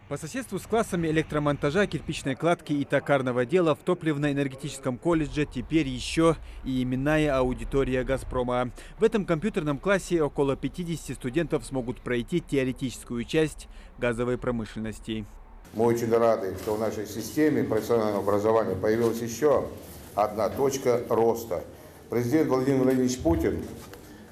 По соседству с классами электромонтажа, кирпичной кладки и токарного дела в топливно-энергетическом колледже теперь еще и именная аудитория «Газпрома». В этом компьютерном классе около 50 студентов смогут пройти теоретическую часть газовой промышленности. Мы очень рады, что в нашей системе профессионального образования появилась еще одна точка роста. Президент Владимир Владимирович Путин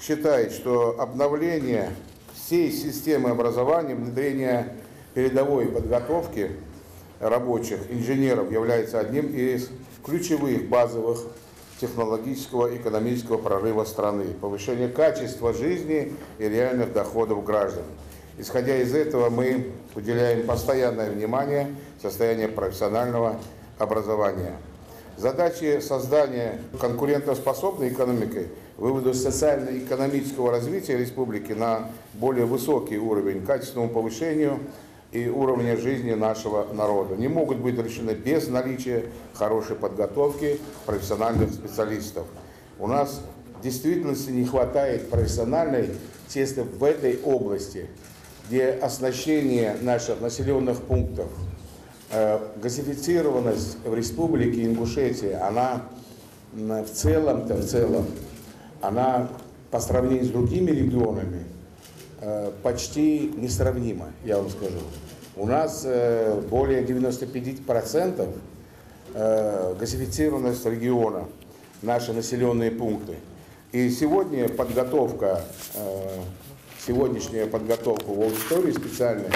считает, что обновление всей системы образования, внедрение передовой подготовки рабочих инженеров является одним из ключевых базовых технологического и экономического прорыва страны, повышение качества жизни и реальных доходов граждан. Исходя из этого, мы уделяем постоянное внимание состоянию профессионального образования. Задачи создания конкурентоспособной экономики, вывода социально-экономического развития республики на более высокий уровень, качественному повышению и уровня жизни нашего народа не могут быть решены без наличия хорошей подготовки профессиональных специалистов. У нас в действительности не хватает профессиональной чисто в этой области, где оснащение наших населенных пунктов, газифицированность в республике Ингушетия, она в целом, она по сравнению с другими регионами почти несравнима, я вам скажу. У нас более 95% газифицированность региона, наши населенные пункты. И сегодня сегодняшняя подготовка в аудитории специальной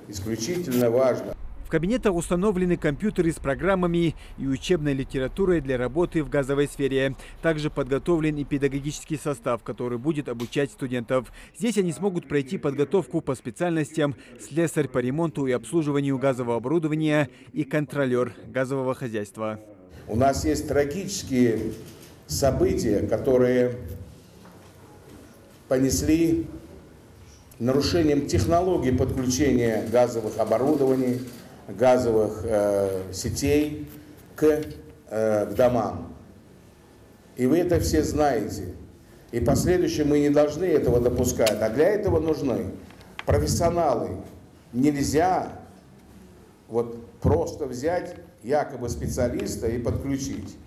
исключительно важна. В кабинетах установлены компьютеры с программами и учебной литературой для работы в газовой сфере. Также подготовлен и педагогический состав, который будет обучать студентов. Здесь они смогут пройти подготовку по специальностям слесарь по ремонту и обслуживанию газового оборудования и контролер газового хозяйства. У нас есть трагические события, которые понесли нарушением технологий подключения газовых оборудований, газовых сетей к домам. И вы это все знаете. И в последующем мы не должны этого допускать. А для этого нужны профессионалы. Нельзя вот просто взять якобы специалиста и подключить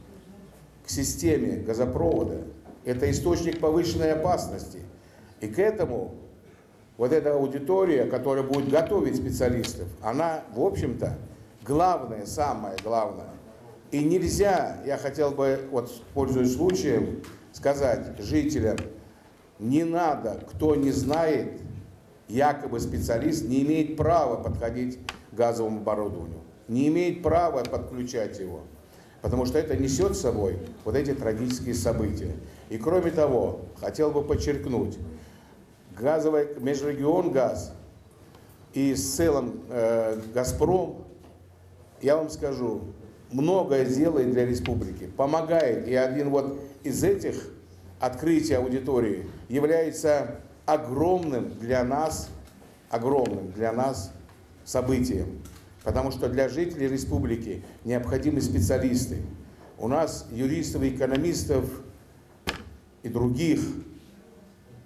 к системе газопровода. Это источник повышенной опасности. И к этому вот эта аудитория, которая будет готовить специалистов, она, в общем-то, главное, самое главное. И нельзя, я хотел бы, вот пользуясь случаем, сказать жителям, не надо, кто не знает, якобы специалист не имеет права подходить к газовому оборудованию, не имеет права подключать его, потому что это несет с собой вот эти трагические события. И кроме того, хотел бы подчеркнуть, газовый межрегион газ и в целом «Газпром», я вам скажу, многое делает для республики, помогает. И один вот из этих открытий аудитории является огромным для нас событием. Потому что для жителей республики необходимы специалисты. У нас юристов, экономистов и других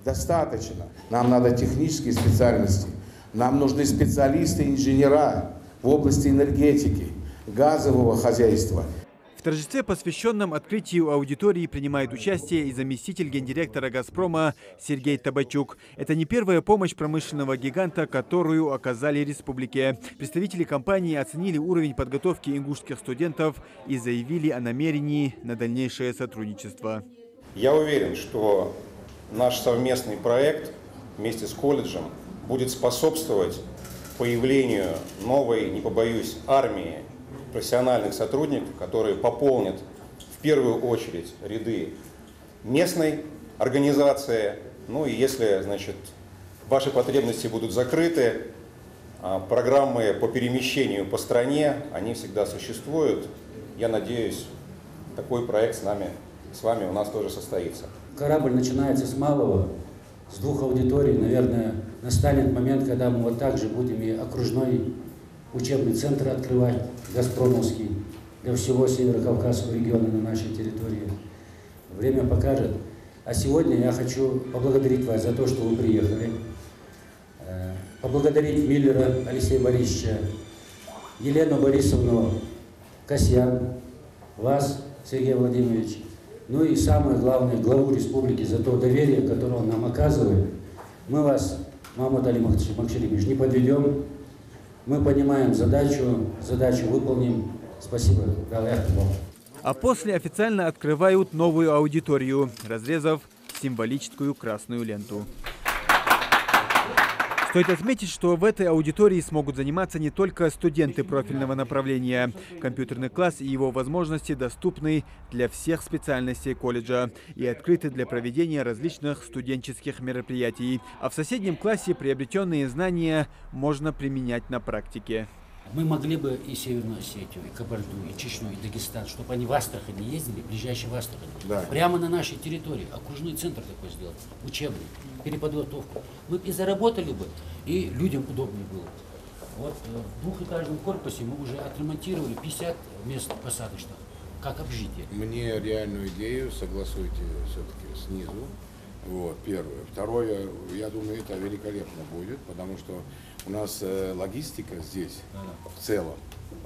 достаточно. Нам надо технические специальности. Нам нужны специалисты, инженера в области энергетики, газового хозяйства. В торжестве, посвященном открытию аудитории, принимает участие и заместитель гендиректора «Газпрома» Сергей Табачук. Это не первая помощь промышленного гиганта, которую оказали республике. Представители компании оценили уровень подготовки ингушских студентов и заявили о намерении на дальнейшее сотрудничество. Я уверен, что наш совместный проект вместе с колледжем будет способствовать появлению новой, не побоюсь, армии профессиональных сотрудников, которые пополнят в первую очередь ряды местной организации. Ну и если, значит, ваши потребности будут закрыты, программы по перемещению по стране, они всегда существуют. Я надеюсь, такой проект с вами у нас тоже состоится. Корабль начинается с малого, с 2 аудиторий. Наверное, настанет момент, когда мы вот так же будем и окружной учебный центр открывать, газпромовский, для всего Северо-Кавказского региона на нашей территории. Время покажет. А сегодня я хочу поблагодарить вас за то, что вы приехали. поблагодарить Миллера Алексея Борисовича, Елену Борисовну Касьян, вас, Сергей Владимирович, ну и самое главное, главу республики за то доверие, которое он нам оказывает. Мы вас, Мамат Али Макшеримович, не подведем. Мы понимаем задачу выполним. Спасибо. А после официально открывают новую аудиторию, разрезав символическую красную ленту. Стоит отметить, что в этой аудитории смогут заниматься не только студенты профильного направления. Компьютерный класс и его возможности доступны для всех специальностей колледжа и открыты для проведения различных студенческих мероприятий. А в соседнем классе приобретенные знания можно применять на практике. Мы могли бы и Северную Осетию, и Кабарду, и Чечню, и Дагестан, чтобы они в Астрахани ездили, ближайший в Астрахани. Да. Прямо на нашей территории. Окружной центр такой сделать, учебный, переподготовку. Мы бы и заработали бы, и людям удобнее было. Вот в двухэтажном корпусе мы уже отремонтировали 50 мест посадочных, как общежитие. Мне реальную идею согласуйте все-таки снизу. Вот, первое. Второе, я думаю, это великолепно будет, потому что у нас логистика здесь в целом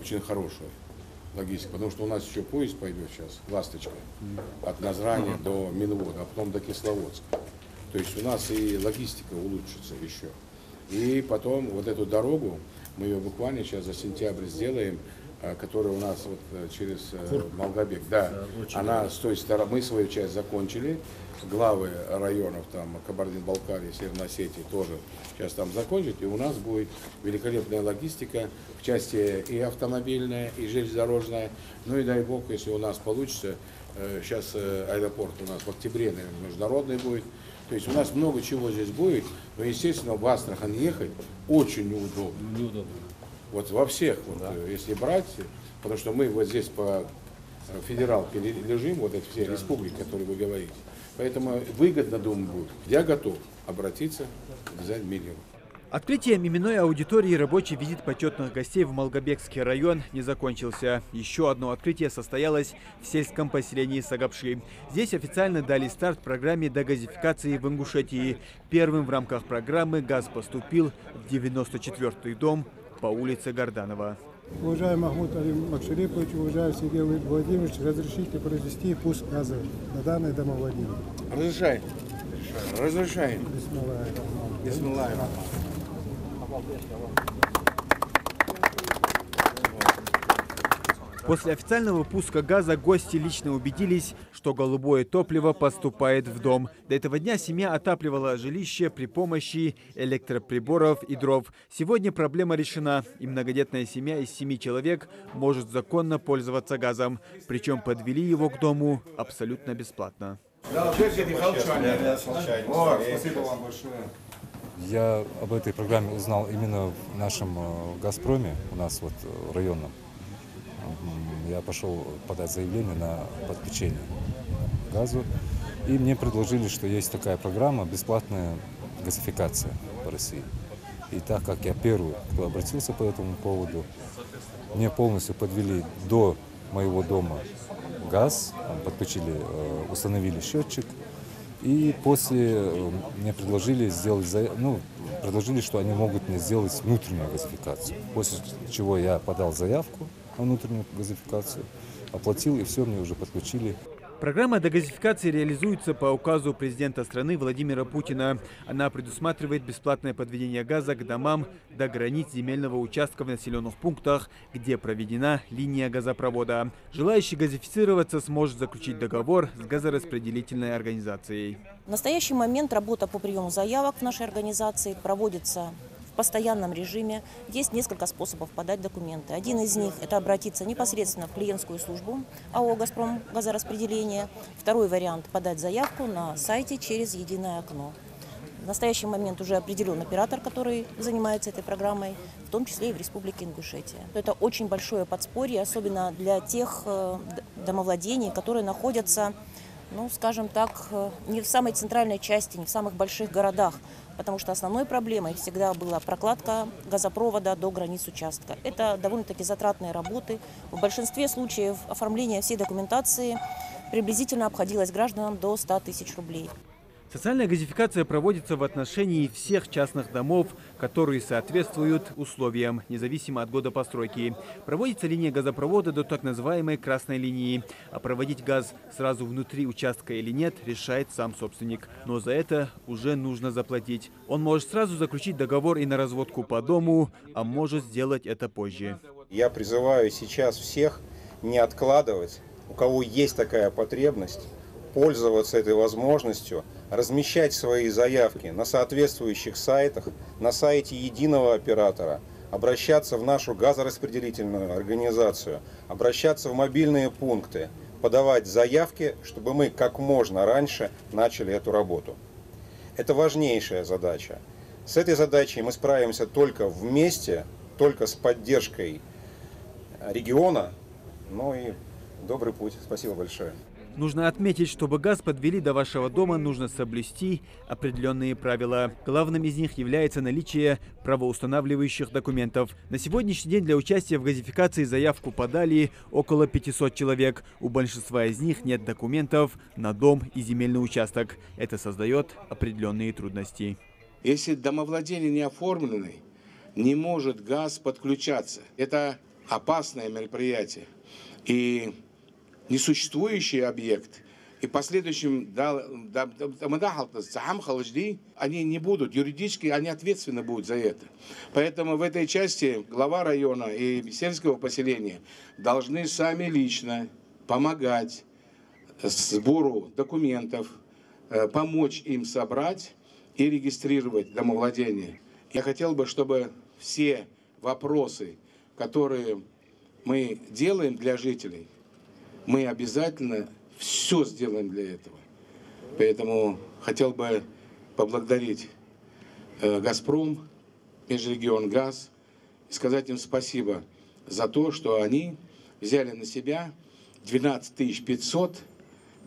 очень хорошая логистика, потому что у нас еще поезд пойдет сейчас, «Ласточка», от Назрани до Минвода, а потом до Кисловодска. То есть у нас и логистика улучшится еще. И потом вот эту дорогу, мы ее буквально сейчас за сентябрь сделаем, которая у нас вот через Малгобек. Да, она с той стороны, мы свою часть закончили, главы районов, там, Кабардино-Балкарии, Северной Осетии тоже сейчас там закончат, и у нас будет великолепная логистика в части и автомобильная, и железнодорожная. Ну и дай бог, если у нас получится, сейчас аэропорт у нас в октябре, наверное, международный будет. То есть у нас много чего здесь будет, но, естественно, в Астрахань ехать очень неудобно. Неудобно. Вот во всех, вот, да. Если брать, потому что мы вот здесь по федералке лежим, вот эти все республики, которые вы говорите. Поэтому выгодно, думаю, будет. Я готов обратиться к Гзаль Миллеру. Открытием именной аудитории рабочий визит почетных гостей в Малгобекский район не закончился. Еще одно открытие состоялось в сельском поселении Сагапши. Здесь официально дали старт программе дегазификации в Ингушетии. Первым в рамках программы газ поступил в 94-й дом по улице Горданова. Уважаемый Махмуд Али Макшерипович, уважаемый Сергей Владимирович, разрешите произвести пуск газа на данное домовладение? Разрешай. Разрешаем. Бисмиллахи. После официального пуска газа гости лично убедились, что голубое топливо поступает в дом. До этого дня семья отапливала жилище при помощи электроприборов и дров. Сегодня проблема решена, и многодетная семья из 7 человек может законно пользоваться газом. Причем подвели его к дому абсолютно бесплатно. Спасибо вам большое. Я об этой программе узнал именно в нашем «Газпроме», у нас вот районном. Я пошел подать заявление на подключение к газу, и мне предложили, что есть такая программа «Бесплатная газификация» в России. И так как я первый, кто обратился по этому поводу, мне полностью подвели до моего дома газ, подключили, установили счетчик, и после мне предложили сделать, предложили, что они могут мне сделать внутреннюю газификацию. После чего я подал заявку на внутреннюю газификацию, оплатил, и все, мне уже подключили. Программа дегазификации реализуется по указу президента страны Владимира Путина. Она предусматривает бесплатное подведение газа к домам до границ земельного участка в населенных пунктах, где проведена линия газопровода. Желающий газифицироваться сможет заключить договор с газораспределительной организацией. В настоящий момент работа по приему заявок в нашей организации проводится в постоянном режиме. Есть несколько способов подать документы. Один из них – это обратиться непосредственно в клиентскую службу АО «Газпром» газораспределение. Второй вариант – подать заявку на сайте через единое окно. В настоящий момент уже определен оператор, который занимается этой программой, в том числе и в Республике Ингушетия. Это очень большое подспорье, особенно для тех домовладений, которые находятся, скажем так, не в самой центральной части, не в самых больших городах, потому что основной проблемой всегда была прокладка газопровода до границ участка. Это довольно-таки затратные работы. В большинстве случаев оформление всей документации приблизительно обходилось гражданам до 100 тысяч рублей. Социальная газификация проводится в отношении всех частных домов, которые соответствуют условиям, независимо от года постройки. Проводится линия газопровода до так называемой красной линии. А проводить газ сразу внутри участка или нет, решает сам собственник. Но за это уже нужно заплатить. Он может сразу заключить договор и на разводку по дому, а может сделать это позже. Я призываю сейчас всех не откладывать, у кого есть такая потребность, пользоваться этой возможностью, размещать свои заявки на соответствующих сайтах, на сайте единого оператора, обращаться в нашу газораспределительную организацию, обращаться в мобильные пункты, подавать заявки, чтобы мы как можно раньше начали эту работу. Это важнейшая задача. С этой задачей мы справимся только вместе, только с поддержкой региона. Ну и добрый путь. Спасибо большое. Нужно отметить, чтобы газ подвели до вашего дома, нужно соблюсти определенные правила. Главным из них является наличие правоустанавливающих документов. На сегодняшний день для участия в газификации заявку подали около 500 человек. У большинства из них нет документов на дом и земельный участок. Это создает определенные трудности. Если домовладение не оформленное, не может газ подключаться. Это опасное мероприятие. И несуществующий объект и последующим они не будут, юридически они ответственны будут за это. Поэтому в этой части глава района и сельского поселения должны сами лично помогать сбору документов, помочь им собрать и регистрировать домовладение. Я хотел бы, чтобы все вопросы, которые мы делаем для жителей, мы обязательно все сделаем для этого. Поэтому хотел бы поблагодарить «Газпром», «Межрегионгаз» и сказать им спасибо за то, что они взяли на себя 12 500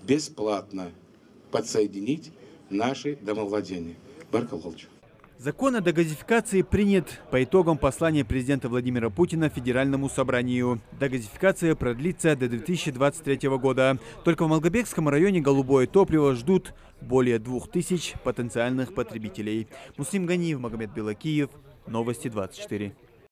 бесплатно подсоединить наши домовладения. Баркалович. Закон о дегазификации принят по итогам послания президента Владимира Путина Федеральному собранию. Дегазификация продлится до 2023 года. Только в Малгобекском районе голубое топливо ждут более 2000 потенциальных потребителей. Муслим Ганиев, Магомед Белакиев, Новости 24.